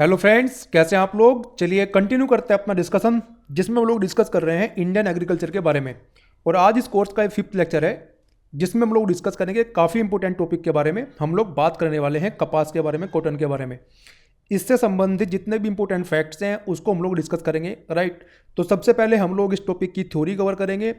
Hello friends, कैसे हैं आप लोग। चलिए कंटिन्यू करते हैं अपना डिस्कशन, जिसमें हम लोग डिस्कस कर रहे हैं इंडियन एग्रीकल्चर के बारे में। और आज इस कोर्स का 5th लेक्चर है, जिसमें हम लोग डिस्कस करेंगे काफ़ी इंपॉर्टेंट टॉपिक के बारे में। हम लोग बात करने वाले हैं कपास के बारे में, कॉटन के बारे में। इससे संबंधित जितने भी इंपॉर्टेंट फैक्ट्स हैं उसको हम लोग डिस्कस करेंगे, राइट। तो सबसे पहले हम लोग इस टॉपिक की थ्योरी कवर करेंगे,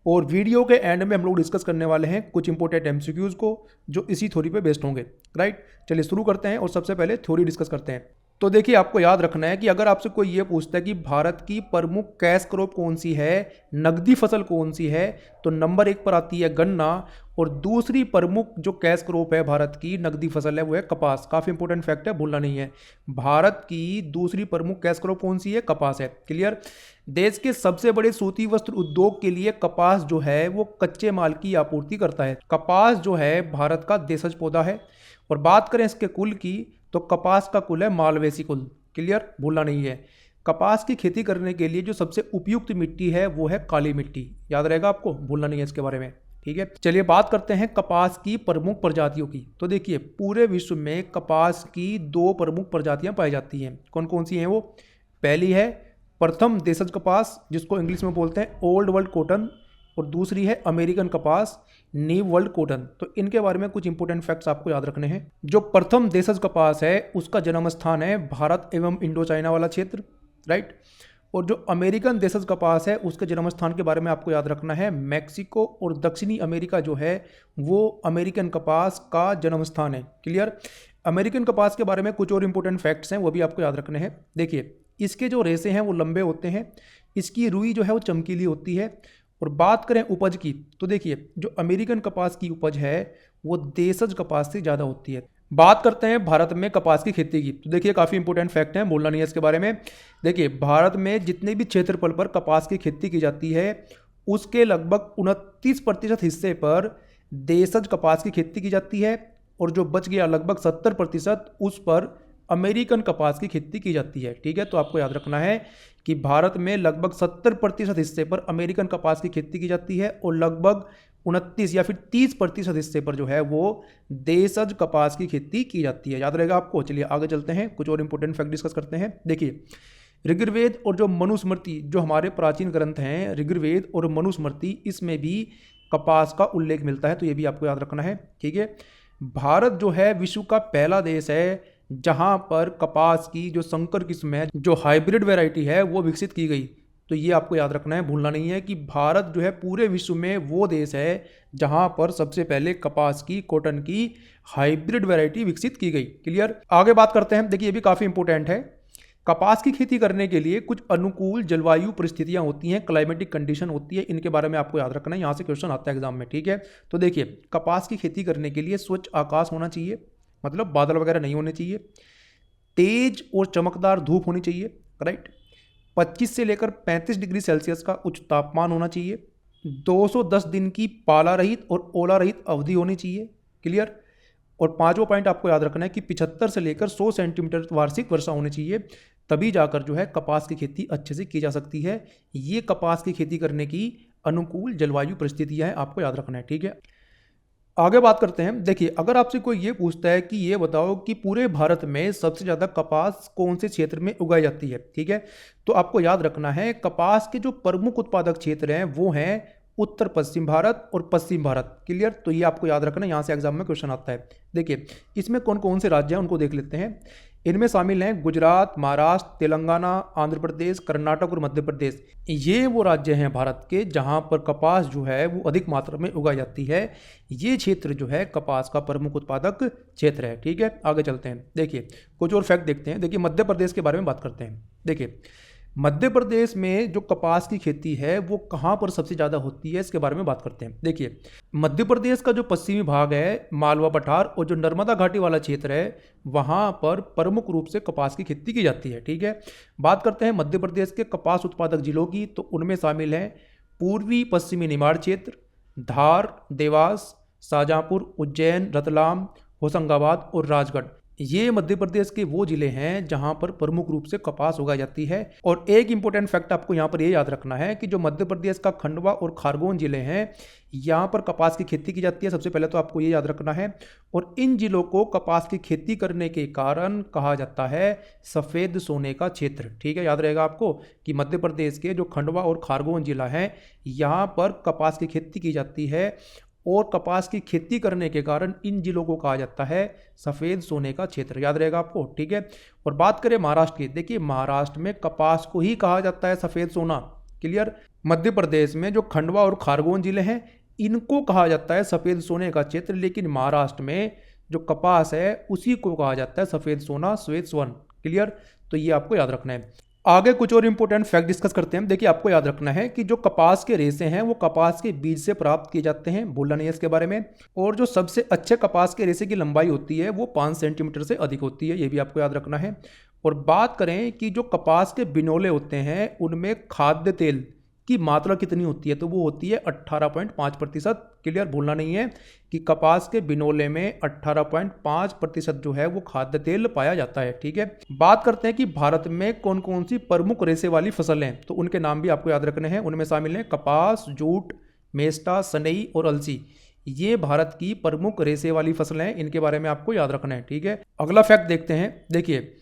और वीडियो के एंड में हम लोग डिस्कस करने वाले हैं कुछ इंपॉर्टेंट एमसीक्यूज को जो इसी थ्योरी पे बेस्ड होंगे, राइट। चलिए शुरू करते हैं और सबसे पहले थ्योरी डिस्कस करते हैं। तो देखिए, आपको याद रखना है कि अगर आपसे कोई ये पूछता है कि भारत की प्रमुख कैश क्रॉप कौन सी है, नकदी फसल कौन सी है, तो नंबर 1 पर आती है गन्ना, और दूसरी प्रमुख जो कैश क्रॉप है भारत की नकदी फसल है वो है कपास। काफ़ी इंपॉर्टेंट फैक्ट है, भूलना नहीं है। भारत की दूसरी प्रमुख कैश क्रॉप कौन सी है? कपास है। क्लियर। देश के सबसे बड़े सूती वस्त्र उद्योग के लिए कपास जो है वो कच्चे माल की आपूर्ति करता है। कपास जो है भारत का देशज पौधा है। और बात करें इसके कुल की, तो कपास का कुल है मालवेसी कुल। क्लियर, भूलना नहीं है। कपास की खेती करने के लिए जो सबसे उपयुक्त मिट्टी है वो है काली मिट्टी। याद रहेगा आपको, भूलना नहीं है इसके बारे में, ठीक है। चलिए बात करते हैं कपास की प्रमुख प्रजातियों की। तो देखिए, पूरे विश्व में कपास की 2 प्रमुख प्रजातियां पाई जाती हैं। कौन कौन सी हैं वो? पहली है प्रथम देशज कपास, जिसको इंग्लिश में बोलते हैं ओल्ड वर्ल्ड कॉटन, और दूसरी है अमेरिकन कपास, न्यू वर्ल्ड कॉटन। तो इनके बारे में कुछ इंपॉर्टेंट फैक्ट्स आपको याद रखने हैं। जो प्रथम देशज कपास है उसका जन्म स्थान है भारत एवं इंडो चाइना वाला क्षेत्र, राइट। और जो अमेरिकन देशज कपास है उसके जन्म स्थान के बारे में आपको याद रखना है मैक्सिको, और दक्षिणी अमेरिका जो है वो अमेरिकन कपास का जन्म स्थान है। क्लियर। अमेरिकन कपास के बारे में कुछ और इंपॉर्टेंट फैक्ट्स हैं, वो भी आपको याद रखने हैं। देखिए, इसके जो रेशे हैं वो लंबे होते हैं, इसकी रुई जो है वो चमकीली होती है। और बात करें उपज की, तो देखिए जो अमेरिकन कपास की उपज है वो देशज कपास से ज़्यादा होती है। बात करते हैं भारत में कपास की खेती की, तो देखिए काफ़ी इंपॉर्टेंट फैक्ट है, बोलना नहीं है इसके बारे में। देखिए, भारत में जितने भी क्षेत्रफल पर कपास की खेती की जाती है उसके लगभग 29% हिस्से पर देशज कपास की खेती की जाती है, और जो बच गया लगभग 70% उस पर अमेरिकन कपास की खेती की जाती है। ठीक है, तो आपको याद रखना है कि भारत में लगभग 70% हिस्से पर अमेरिकन कपास की खेती की जाती है, और लगभग 29 या फिर 30% हिस्से पर जो है वो देशज कपास की खेती की जाती है। याद रहेगा आपको। चलिए आगे चलते हैं, कुछ और इंपॉर्टेंट फैक्ट डिस्कस करते हैं। देखिए, ऋग्वेद और जो मनुस्मृति, जो हमारे प्राचीन ग्रंथ हैं ऋग्वेद और मनुस्मृति, इसमें भी कपास का उल्लेख मिलता है, तो ये भी आपको याद रखना है, ठीक है। भारत जो है विश्व का पहला देश है जहां पर कपास की जो संकर किस्म है, जो हाइब्रिड वैरायटी है, वो विकसित की गई। तो ये आपको याद रखना है, भूलना नहीं है कि भारत जो है पूरे विश्व में वो देश है जहां पर सबसे पहले कपास की, कॉटन की हाइब्रिड वैरायटी विकसित की गई। क्लियर। आगे बात करते हैं। देखिए, ये भी काफ़ी इंपॉर्टेंट है। कपास की खेती करने के लिए कुछ अनुकूल जलवायु परिस्थितियां होती हैं, क्लाइमेटिक कंडीशन होती है, इनके बारे में आपको याद रखना है, यहाँ से क्वेश्चन आता है एग्जाम में, ठीक है। तो देखिए, कपास की खेती करने के लिए स्वच्छ आकाश होना चाहिए, मतलब बादल वगैरह नहीं होने चाहिए। तेज और चमकदार धूप होनी चाहिए, राइट। 25 से लेकर 35 डिग्री सेल्सियस का उच्च तापमान होना चाहिए। 210 दिन की पाला रहित और ओला रहित अवधि होनी चाहिए। क्लियर। और 5वां पॉइंट आपको याद रखना है कि 75 से लेकर 100 सेंटीमीटर वार्षिक वर्षा होनी चाहिए, तभी जाकर जो है कपास की खेती अच्छे से की जा सकती है। ये कपास की खेती करने की अनुकूल जलवायु परिस्थितियां हैं, आपको याद रखना है, ठीक है। आगे बात करते हैं। देखिए, अगर आपसे कोई ये पूछता है कि ये बताओ कि पूरे भारत में सबसे ज़्यादा कपास कौन से क्षेत्र में उगाई जाती है, ठीक है, तो आपको याद रखना है कपास के जो प्रमुख उत्पादक क्षेत्र हैं वो हैं उत्तर पश्चिम भारत और पश्चिम भारत। क्लियर। तो ये आपको याद रखना, यहाँ से एग्जाम में क्वेश्चन आता है। देखिए, इसमें कौन कौन से राज्य हैं उनको देख लेते हैं। इनमें शामिल हैं गुजरात, महाराष्ट्र, तेलंगाना, आंध्र प्रदेश, कर्नाटक और मध्य प्रदेश। ये वो राज्य हैं भारत के जहाँ पर कपास जो है वो अधिक मात्रा में उगाई जाती है। ये क्षेत्र जो है कपास का प्रमुख उत्पादक क्षेत्र है, ठीक है। आगे चलते हैं। देखिए, कुछ और फैक्ट देखते हैं। देखिए, मध्य प्रदेश के बारे में बात करते हैं। देखिए, मध्य प्रदेश में जो कपास की खेती है वो कहाँ पर सबसे ज़्यादा होती है, इसके बारे में बात करते हैं। देखिए, मध्य प्रदेश का जो पश्चिमी भाग है, मालवा पठार और जो नर्मदा घाटी वाला क्षेत्र है, वहाँ पर प्रमुख रूप से कपास की खेती की जाती है, ठीक है। बात करते हैं मध्य प्रदेश के कपास उत्पादक जिलों की, तो उनमें शामिल हैं पूर्वी पश्चिमी निमाड़ क्षेत्र, धार, देवास, शाहजहाँपुर, उज्जैन, रतलाम, होशंगाबाद और राजगढ़। ये मध्य प्रदेश के वो जिले हैं जहां पर प्रमुख रूप से कपास उगाई जाती है। और एक इंपॉर्टेंट फैक्ट आपको यहाँ पर ये याद रखना है कि जो मध्य प्रदेश का खंडवा और खारगोन जिले हैं यहाँ पर कपास की खेती की जाती है। सबसे पहले तो आपको ये याद रखना है। और इन जिलों को कपास की खेती करने के कारण कहा जाता है सफ़ेद सोने का क्षेत्र। ठीक है, याद रहेगा आपको कि मध्य प्रदेश के जो खंडवा और खारगोन जिला है यहाँ पर कपास की खेती की जाती है और कपास की खेती करने के कारण इन जिलों को कहा जाता है सफ़ेद सोने का क्षेत्र। याद रहेगा आपको। ठीक है, और बात करें महाराष्ट्र की, देखिए महाराष्ट्र में कपास को ही कहा जाता है सफ़ेद सोना। क्लियर। मध्य प्रदेश में जो खंडवा और खारगोन जिले हैं इनको कहा जाता है सफ़ेद सोने का क्षेत्र, लेकिन महाराष्ट्र में जो कपास है उसी को कहा जाता है सफ़ेद सोना, श्वेत स्वर्ण। क्लियर, तो ये आपको याद रखना है। आगे कुछ और इंपॉर्टेंट फैक्ट डिस्कस करते हैं। देखिए आपको याद रखना है कि जो कपास के रेशे हैं वो कपास के बीज से प्राप्त किए जाते हैं, भूलना नहीं है इसके बारे में। और जो सबसे अच्छे कपास के रेशे की लंबाई होती है वो 5 सेंटीमीटर से अधिक होती है, ये भी आपको याद रखना है। और बात करें कि जो कपास के बिनोले होते हैं उनमें खाद्य तेल की मात्रा कितनी होती है, तो वो होती है 18.5%। क्लियर, भूलना नहीं है कि कपास के बिनोले में 18.5% जो है वो खाद्य तेल पाया जाता है। ठीक है, बात करते हैं कि भारत में कौन कौन सी प्रमुख रेशे वाली फसल हैं, तो उनके नाम भी आपको याद रखने हैं। उनमें शामिल हैं कपास, जूट, मेस्टा, सनई और अलसी। ये भारत की प्रमुख रेशे वाली फसलें हैं, इनके बारे में आपको याद रखना है। ठीक है, अगला फैक्ट देखते हैं। देखिए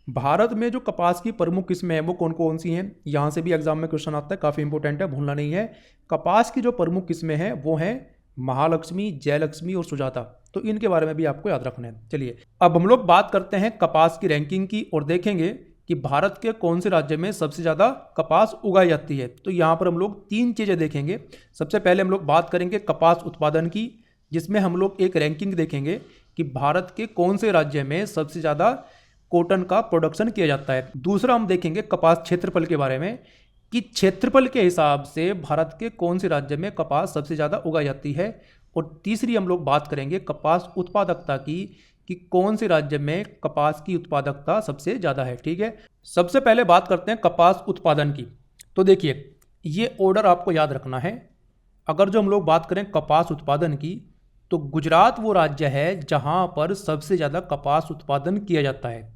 भारत में जो कपास की प्रमुख किस्में हैं वो कौन कौन सी हैं, यहाँ से भी एग्जाम में क्वेश्चन आता है, काफ़ी इंपॉर्टेंट है, भूलना नहीं है। कपास की जो प्रमुख किस्में हैं वो हैं महालक्ष्मी, जयलक्ष्मी और सुजाता, तो इनके बारे में भी आपको याद रखना है। चलिए अब हम लोग बात करते हैं कपास की रैंकिंग की और देखेंगे कि भारत के कौन से राज्य में सबसे ज़्यादा कपास उगाई जाती है। तो यहाँ पर हम लोग 3 चीज़ें देखेंगे। सबसे पहले हम लोग बात करेंगे कपास उत्पादन की, जिसमें हम लोग एक रैंकिंग देखेंगे कि भारत के कौन से राज्य में सबसे ज़्यादा कॉटन का प्रोडक्शन किया जाता है। दूसरा हम देखेंगे कपास क्षेत्रफल के बारे में कि क्षेत्रफल के हिसाब से भारत के कौन से राज्य में कपास सबसे ज़्यादा उगाई जाती है। और तीसरी हम लोग बात करेंगे कपास उत्पादकता की कि कौन से राज्य में कपास की उत्पादकता सबसे ज़्यादा है। ठीक है, सबसे पहले बात करते हैं कपास उत्पादन की। तो देखिए ये ऑर्डर आपको याद रखना है। अगर जो हम लोग बात करें कपास उत्पादन की तो गुजरात वो राज्य है जहाँ पर सबसे ज़्यादा कपास उत्पादन किया जाता है।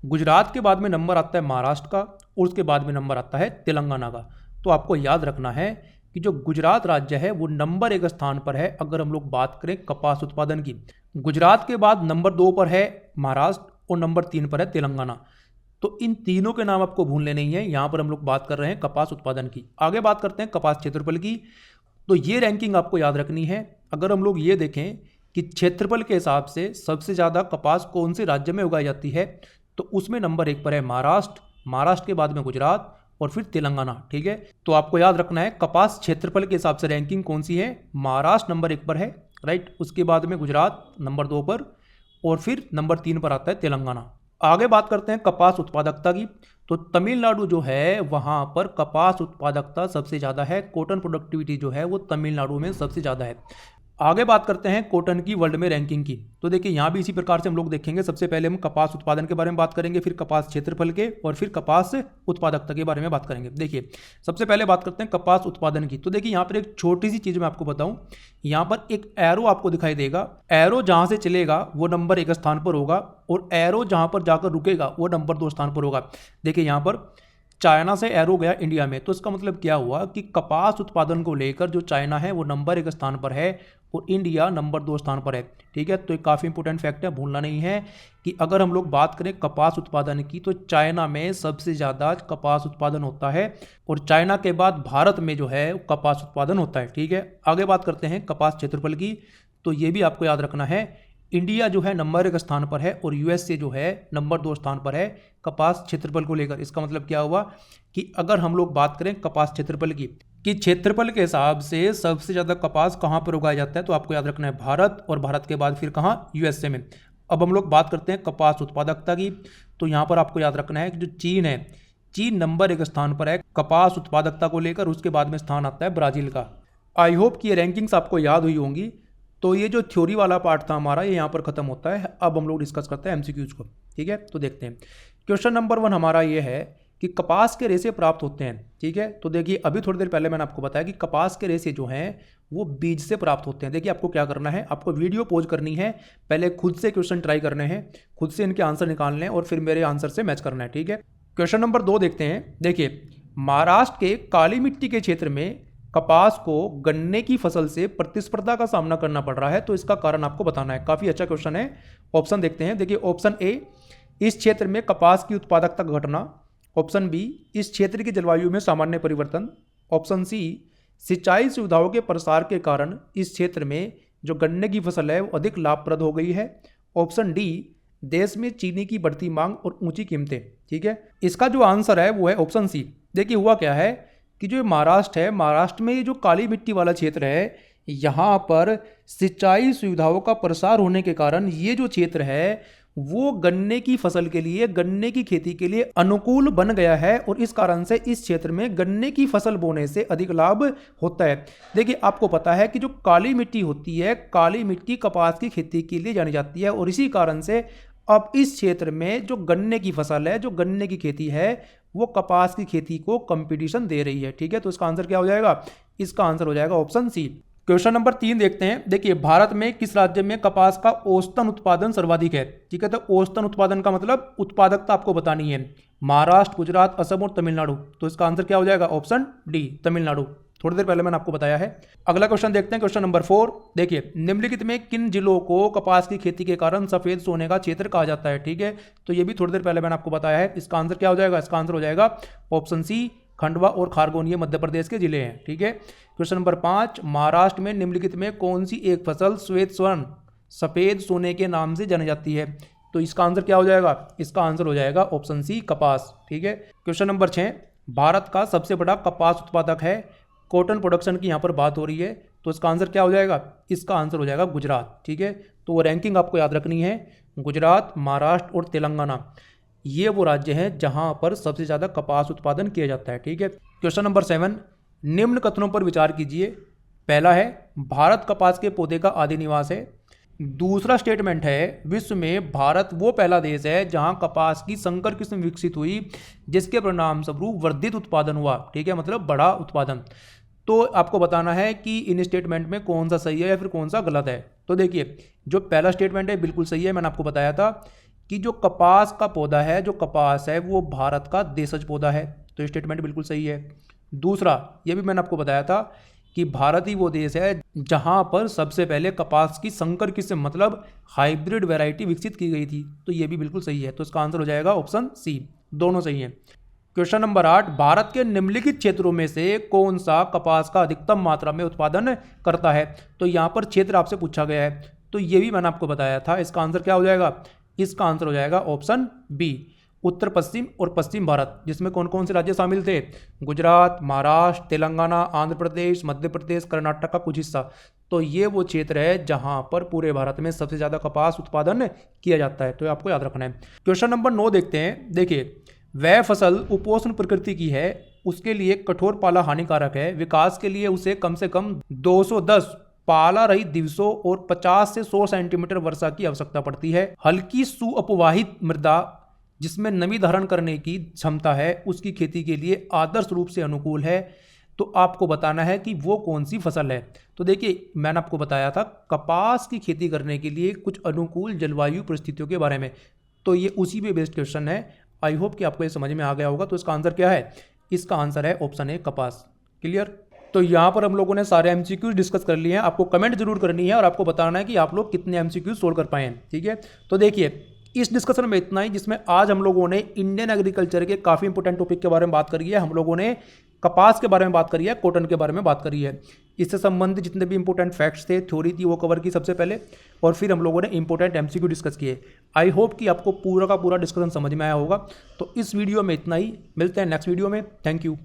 गुजरात के बाद में नंबर आता है महाराष्ट्र का और उसके बाद में नंबर आता है तेलंगाना का। तो आपको याद रखना है कि जो गुजरात राज्य है वो नंबर 1 स्थान पर है अगर हम लोग बात करें कपास उत्पादन की। गुजरात के बाद नंबर 2 पर है महाराष्ट्र और नंबर 3 पर है तेलंगाना। तो इन तीनों के नाम आपको भूलने नहीं है। यहाँ पर हम लोग बात कर रहे हैं कपास उत्पादन की। आगे बात करते हैं कपास क्षेत्रफल की। तो ये रैंकिंग आपको याद रखनी है। अगर हम लोग ये देखें कि क्षेत्रफल के हिसाब से सबसे ज़्यादा कपास कौन से राज्य में उगाई जाती है तो उसमें नंबर 1 पर है महाराष्ट्र, महाराष्ट्र के बाद में गुजरात और फिर तेलंगाना। ठीक है, तो आपको याद रखना है कपास क्षेत्रफल के हिसाब से रैंकिंग कौन सी है। महाराष्ट्र नंबर 1 पर है, राइट, उसके बाद में गुजरात नंबर 2 पर और फिर नंबर 3 पर आता है तेलंगाना। आगे बात करते हैं कपास उत्पादकता की। तो तमिलनाडु जो है वहाँ पर कपास उत्पादकता सबसे ज़्यादा है। कॉटन प्रोडक्टिविटी जो है वो तमिलनाडु में सबसे ज़्यादा है। आगे बात करते हैं कॉटन की वर्ल्ड में रैंकिंग की। तो देखिए यहाँ भी इसी प्रकार से हम लोग देखेंगे। सबसे पहले हम कपास उत्पादन के बारे में बात करेंगे, फिर कपास क्षेत्रफल के और फिर कपास उत्पादकता के बारे में बात करेंगे। देखिए सबसे पहले बात करते हैं कपास उत्पादन की। तो देखिए यहाँ पर एक छोटी सी चीज़ मैं आपको बताऊँ, यहाँ पर एक एरो आपको दिखाई देगा। एरो जहाँ से चलेगा वो नंबर 1 स्थान पर होगा और एरो जहाँ पर जाकर रुकेगा वो नंबर 2 स्थान पर होगा। देखिए यहाँ पर चाइना से एरो गया इंडिया में, तो इसका मतलब क्या हुआ कि कपास उत्पादन को लेकर जो चाइना है वो नंबर 1 स्थान पर है और इंडिया नंबर 2 स्थान पर है। ठीक है, तो एक काफ़ी इंपॉर्टेंट फैक्ट है, भूलना नहीं है कि अगर हम लोग बात करें कपास उत्पादन की तो चाइना में सबसे ज़्यादा कपास उत्पादन होता है और चाइना के बाद भारत में जो है कपास उत्पादन होता है। ठीक है, आगे बात करते हैं कपास क्षेत्रफल की। तो ये भी आपको याद रखना है, इंडिया जो है नंबर 1 स्थान पर है और यूएसए जो है नंबर 2 स्थान पर है कपास क्षेत्रफल को लेकर। इसका मतलब क्या हुआ कि अगर हम लोग बात करें कपास क्षेत्रफल की कि क्षेत्रफल के हिसाब से सबसे ज़्यादा कपास कहाँ पर उगाया जाता है, तो आपको याद रखना है भारत, और भारत के बाद फिर कहाँ, यूएसए में। अब हम लोग बात करते हैं कपास उत्पादकता की। तो यहाँ पर आपको याद रखना है कि जो चीन है, चीन नंबर 1 स्थान पर है कपास उत्पादकता को लेकर। उसके बाद में स्थान आता है ब्राज़ील का। आई होप कि ये रैंकिंग्स आपको याद हुई होंगी। तो ये जो थ्योरी वाला पार्ट था हमारा ये यहाँ पर खत्म होता है। अब हम लोग डिस्कस करते हैं एमसीक्यूज को। ठीक है, तो देखते हैं। क्वेश्चन नंबर 1 हमारा ये है कि कपास के रेशे प्राप्त होते हैं। ठीक है, तो देखिए अभी थोड़ी देर पहले मैंने आपको बताया कि कपास के रेशे जो हैं वो बीज से प्राप्त होते हैं। देखिए आपको क्या करना है, आपको वीडियो पॉज करनी है, पहले खुद से क्वेश्चन ट्राई करने हैं, खुद से इनके आंसर निकालने हैं और फिर मेरे आंसर से मैच करना है, ठीक है। क्वेश्चन नंबर 2 देखते हैं। देखिए महाराष्ट्र के काली मिट्टी के क्षेत्र में कपास को गन्ने की फसल से प्रतिस्पर्धा का सामना करना पड़ रहा है, तो इसका कारण आपको बताना है। काफ़ी अच्छा क्वेश्चन है। ऑप्शन देखते हैं। देखिए ऑप्शन ए, इस क्षेत्र में कपास की उत्पादकता घटना। ऑप्शन बी, इस क्षेत्र की जलवायु में सामान्य परिवर्तन। ऑप्शन सी, सिंचाई सुविधाओं के प्रसार के कारण इस क्षेत्र में जो गन्ने की फसल है वो अधिक लाभप्रद हो गई है। ऑप्शन डी, देश में चीनी की बढ़ती मांग और ऊंची कीमतें। ठीक है, इसका जो आंसर है वो है ऑप्शन सी। देखिए हुआ क्या है कि जो महाराष्ट्र है, महाराष्ट्र में जो काली मिट्टी वाला क्षेत्र है, यहाँ पर सिंचाई सुविधाओं का प्रसार होने के कारण ये जो क्षेत्र है वो गन्ने की फसल के लिए, गन्ने की खेती के लिए अनुकूल बन गया है और इस कारण से इस क्षेत्र में गन्ने की फसल बोने से अधिक लाभ होता है। देखिए आपको पता है कि जो काली मिट्टी होती है, काली मिट्टी कपास की खेती के लिए जानी जाती है और इसी कारण से अब इस क्षेत्र में जो गन्ने की फसल है, जो गन्ने की खेती है, वो कपास की खेती को कंपटीशन दे रही है। ठीक है, तो इसका आंसर क्या हो जाएगा? इसका आंसर हो जाएगा ऑप्शन सी। क्वेश्चन नंबर 3 देखते हैं। देखिए भारत में किस राज्य में कपास का औसतन उत्पादन सर्वाधिक है? ठीक है, तो औसतन उत्पादन का मतलब उत्पादकता आपको बतानी है। महाराष्ट्र, गुजरात, असम और तमिलनाडु। तो इसका आंसर क्या हो जाएगा? Option D, Tamil Nadu. थोड़ी देर पहले मैंने आपको बताया है। अगला क्वेश्चन देखते हैं, क्वेश्चन नंबर 4। देखिए निम्नलिखित में किन जिलों को कपास की खेती के कारण सफेद सोने का क्षेत्र कहा जाता है? ठीक है, तो ये भी थोड़ी देर पहले मैंने आपको बताया है। इसका आंसर क्या हो जाएगा? इसका आंसर हो जाएगा ऑप्शन सी, खंडवा और खारगोन। ये मध्य प्रदेश के जिले हैं। ठीक है, क्वेश्चन नंबर 5, महाराष्ट्र में निम्नलिखित में कौन सी एक फसल श्वेत स्वर्ण, सफेद सोने के नाम से जानी जाती है? तो इसका आंसर क्या हो जाएगा? इसका आंसर हो जाएगा ऑप्शन सी, कपास। ठीक है, क्वेश्चन नंबर 6, भारत का सबसे बड़ा कपास उत्पादक है, कॉटन प्रोडक्शन की यहाँ पर बात हो रही है, तो इसका आंसर क्या हो जाएगा? इसका आंसर हो जाएगा गुजरात। ठीक है, तो वो रैंकिंग आपको याद रखनी है। गुजरात, महाराष्ट्र और तेलंगाना, ये वो राज्य हैं जहां पर सबसे ज़्यादा कपास उत्पादन किया जाता है। ठीक है, क्वेश्चन नंबर 7, निम्न कथनों पर विचार कीजिए। पहला है भारत कपास के पौधे का आदि निवास है। दूसरा स्टेटमेंट है विश्व में भारत वो पहला देश है जहां कपास की संकर किस्म विकसित हुई जिसके परिणाम स्वरूप वर्धित उत्पादन हुआ। ठीक है, मतलब बड़ा उत्पादन। तो आपको बताना है कि इन स्टेटमेंट में कौन सा सही है या फिर कौन सा गलत है। तो देखिए जो पहला स्टेटमेंट है बिल्कुल सही है। मैंने आपको बताया था कि जो कपास का पौधा है, जो कपास है वो भारत का देशज पौधा है, तो स्टेटमेंट बिल्कुल सही है। दूसरा, ये भी मैंने आपको बताया था कि भारत ही वो देश है जहां पर सबसे पहले कपास की संकर किस्म मतलब हाइब्रिड वैरायटी विकसित की गई थी, तो ये भी बिल्कुल सही है। तो इसका आंसर हो जाएगा ऑप्शन सी, दोनों सही है। क्वेश्चन नंबर 8, भारत के निम्नलिखित क्षेत्रों में से कौन सा कपास का अधिकतम मात्रा में उत्पादन करता है? तो यहाँ पर क्षेत्र आपसे पूछा गया है, तो ये भी मैंने आपको बताया था। इसका आंसर क्या हो जाएगा? इसका आंसर हो जाएगा ऑप्शन बी, उत्तर पश्चिम और पश्चिम भारत, जिसमें कौन कौन से राज्य शामिल थे? गुजरात, महाराष्ट्र, तेलंगाना, आंध्र प्रदेश, मध्य प्रदेश, कर्नाटक का कुछ हिस्सा। तो ये वो क्षेत्र है जहां पर पूरे भारत में सबसे ज़्यादा कपास उत्पादन किया जाता है, तो आपको याद रखना है। क्वेश्चन नंबर 9 देखते हैं। देखिए वह फसल उपोष्ण प्रकृति की है, उसके लिए कठोर पाला हानिकारक है, विकास के लिए उसे कम से कम 210 पाला रहित दिवसों और 50 से 100 सेंटीमीटर वर्षा की आवश्यकता पड़ती है। हल्की सुअपवाहित मृदा जिसमें नमी धारण करने की क्षमता है उसकी खेती के लिए आदर्श रूप से अनुकूल है। तो आपको बताना है कि वो कौन सी फसल है। तो देखिए मैंने आपको बताया था कपास की खेती करने के लिए कुछ अनुकूल जलवायु परिस्थितियों के बारे में, तो ये उसी पे बेस्ड क्वेश्चन है। आई होप कि आपको ये समझ में आ गया होगा। तो इसका आंसर क्या है? इसका आंसर है ऑप्शन ए, कपास। क्लियर? तो यहाँ पर हम लोगों ने सारे एमसीक्यूज डिस्कस कर लिए हैं। आपको कमेंट जरूर करनी है और आपको बताना है कि आप लोग कितने एमसीक्यूज सोल्व कर पाए हैं। ठीक है, तो देखिए इस डिस्कशन में इतना ही, जिसमें आज हम लोगों ने इंडियन एग्रीकल्चर के काफ़ी इंपॉर्टेंट टॉपिक के बारे में बात करी है। हम लोगों ने कपास के बारे में बात करी है, कॉटन के बारे में बात करी है। इससे संबंधित जितने भी इंपॉर्टेंट फैक्ट्स थे, थ्योरी थी, वो कवर की सबसे पहले, और फिर हम लोगों ने इंपॉर्टेंट एमसीक्यू डिस्कस किए। आई होप कि आपको पूरा का पूरा डिस्कशन समझ में आया होगा। तो इस वीडियो में इतना ही, मिलते हैं नेक्स्ट वीडियो में। Thank you.